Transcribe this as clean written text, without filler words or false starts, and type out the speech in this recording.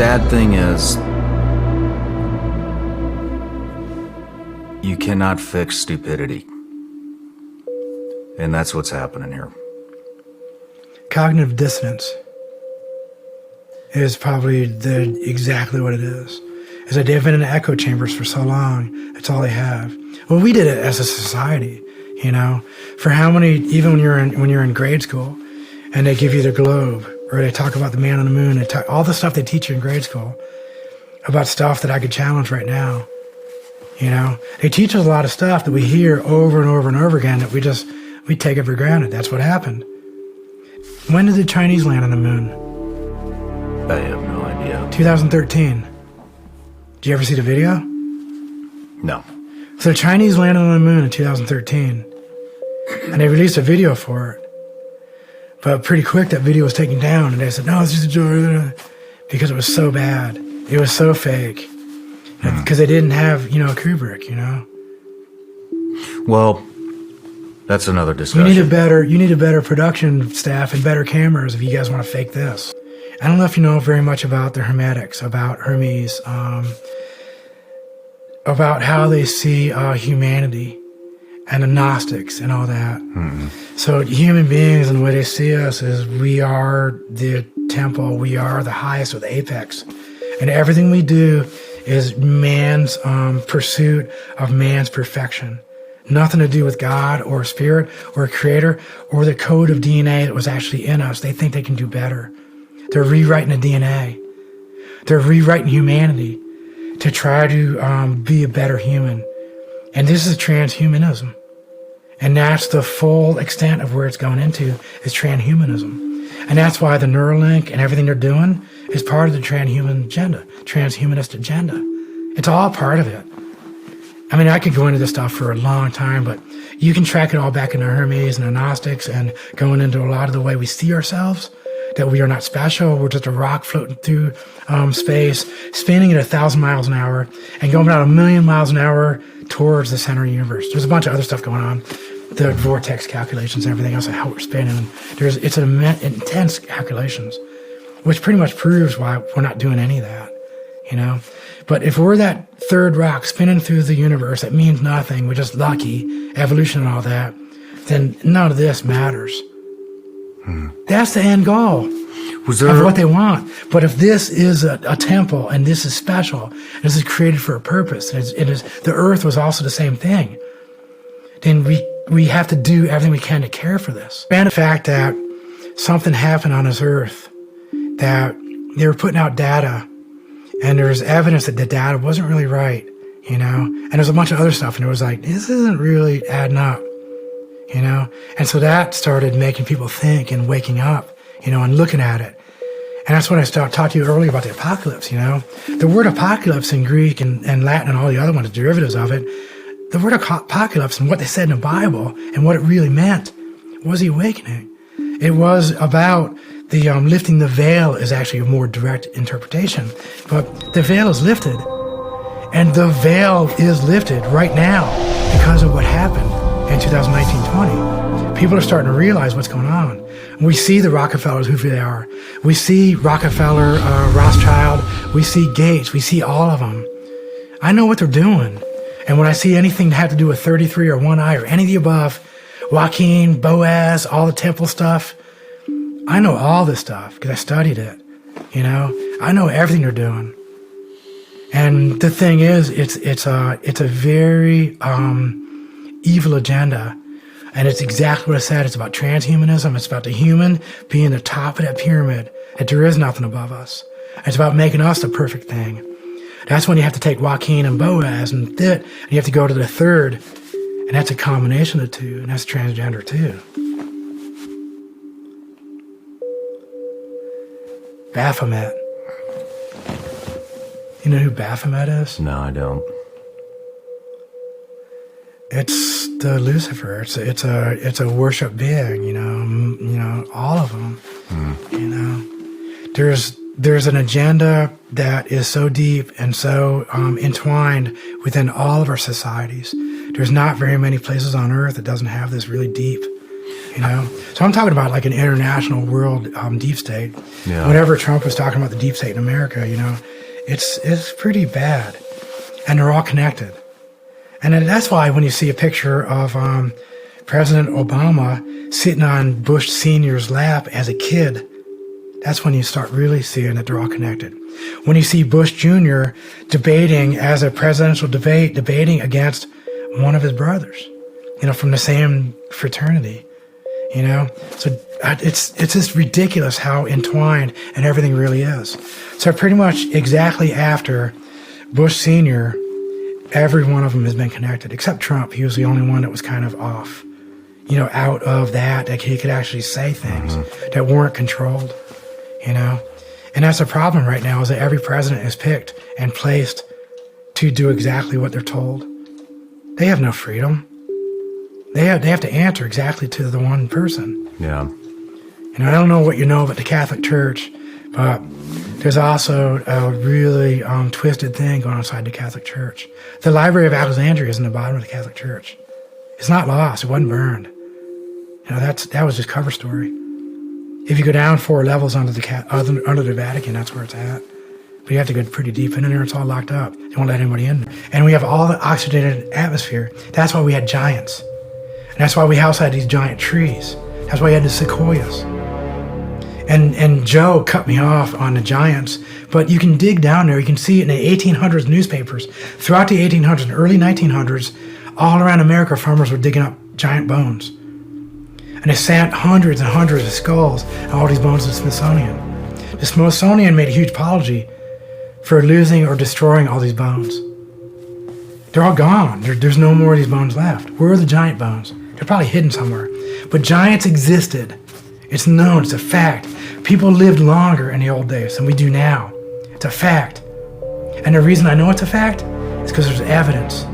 sad thing is, you cannot fix stupidity. And that's what's happening here. Cognitive dissonance is probably exactly what it is. Is that they've been in the echo chambers for so long, that's all they have. Well, we did it as a society, you know. For how many, even when you're in grade school, and they give you the globe, or they talk about the man on the moon, all the stuff they teach you in grade school, about stuff that I could challenge right now. You know, they teach us a lot of stuff that we hear over and over and over again that we take it for granted. That's what happened. When did the Chinese land on the moon? I have no idea. 2013. Did you ever see the video? No. So the Chinese landed on the moon in 2013, and they released a video for it. But pretty quick, that video was taken down, and they said, no, it's just a joke, because it was so bad. It was so fake. Because they didn't have, you know, Kubrick, you know? Well, that's another discussion. You need a better production staff and better cameras if you guys want to fake this. I don't know if you know very much about the Hermetics, about Hermes, about how they see humanity and the Gnostics and all that. So human beings and the way they see us is we are the temple, we are the highest or the apex. And everything we do is man's pursuit of man's perfection. Nothing to do with God or spirit or creator or the code of DNA that was actually in us. They think they can do better. They're rewriting the DNA. They're rewriting humanity to try to be a better human. And this is transhumanism. And that's the full extent of where it's going into, is transhumanism. And that's why the Neuralink and everything they're doing is part of the transhumanist agenda. It's all part of it. I mean, I could go into this stuff for a long time, but you can track it all back into Hermes and the Gnostics and going into a lot of the way we see ourselves, that we are not special, we're just a rock floating through space, spinning at 1,000 miles an hour and going about 1,000,000 miles an hour towards the center of the universe. There's a bunch of other stuff going on, the vortex calculations and everything else, and how we're spinning. It's an intense calculations, which pretty much proves why we're not doing any of that, you know? But if we're that third rock spinning through the universe, that means nothing, we're just lucky, evolution and all that, then none of this matters. That's the end goal of what they want. But if this is a temple and this is special, and this is created for a purpose, and the earth was also the same thing, then we have to do everything we can to care for this. And the fact that something happened on this earth, that they were putting out data, and there's evidence that the data wasn't really right, you know? And there's a bunch of other stuff, and it was like, this isn't really adding up, you know? And so that started making people think and waking up, you know, and looking at it. And that's when I talked to you earlier about the apocalypse, you know? The word apocalypse in Greek and Latin and all the other ones, derivatives of it, the word apocalypse and what they said in the Bible and what it really meant was the awakening. It was about the lifting the veil is actually a more direct interpretation. But the veil is lifted. And the veil is lifted right now because of what happened in 2019-20. People are starting to realize what's going on. We see the Rockefellers, who they are. We see Rockefeller, Rothschild. We see Gates. We see all of them. I know what they're doing. And when I see anything to have to do with 33 or One Eye or any of the above, Joaquin, Boaz, all the temple stuff, I know all this stuff because I studied it, you know? I know everything they're doing. And the thing is, it's a very evil agenda. And it's exactly what I said. It's about transhumanism. It's about the human being the top of that pyramid, that there is nothing above us. It's about making us the perfect thing. That's when you have to take Joaquin and Boaz and you have to go to the third, and that's a combination of the two, and that's transgender too. Baphomet. You know who Baphomet is? No, I don't. It's the Lucifer. It's a worship being. You know, all of them. You know, there's an agenda that is so deep and so entwined within all of our societies. There's not very many places on earth that doesn't have this really deep So I'm talking about like an international world deep state. Yeah. Whenever Trump was talking about the deep state in America, it's pretty bad, and they're all connected. And then that's why when you see a picture of President Obama sitting on Bush Sr.'s lap as a kid, that's when you start really seeing that they're all connected. When you see Bush Jr. debating as a presidential debate, debating against one of his brothers, from the same fraternity, So it's just ridiculous how entwined and everything really is. So pretty much exactly after Bush Sr., every one of them has been connected, except Trump. He was the only one that was kind of off, out of that he could actually say things that weren't controlled, And that's the problem right now, is that every president is picked and placed to do exactly what they're told. They have no freedom. They have to answer exactly to the one person. Yeah. I don't know what you know about the Catholic Church, but there's also a really twisted thing going on inside the Catholic Church. The Library of Alexandria is in the bottom of the Catholic Church. It's not lost. It wasn't burned. That was just cover story. If you go down 4 levels under the Vatican, that's where it's at. But you have to go pretty deep in there. It's all locked up. They won't let anybody in. And we have all the oxidated atmosphere. That's why we had giants. And that's why we also had these giant trees. That's why we had the sequoias. And Joe cut me off on the giants, but you can dig down there. You can see it in the 1800s newspapers. Throughout the 1800s and early 1900s, all around America, farmers were digging up giant bones. And they sent hundreds and hundreds of skulls and all these bones to the Smithsonian. The Smithsonian made a huge apology for losing or destroying all these bones. They're all gone. There's no more of these bones left. Where are the giant bones? They're probably hidden somewhere. But giants existed. It's known. It's a fact. People lived longer in the old days than we do now. It's a fact. And the reason I know it's a fact is because there's evidence.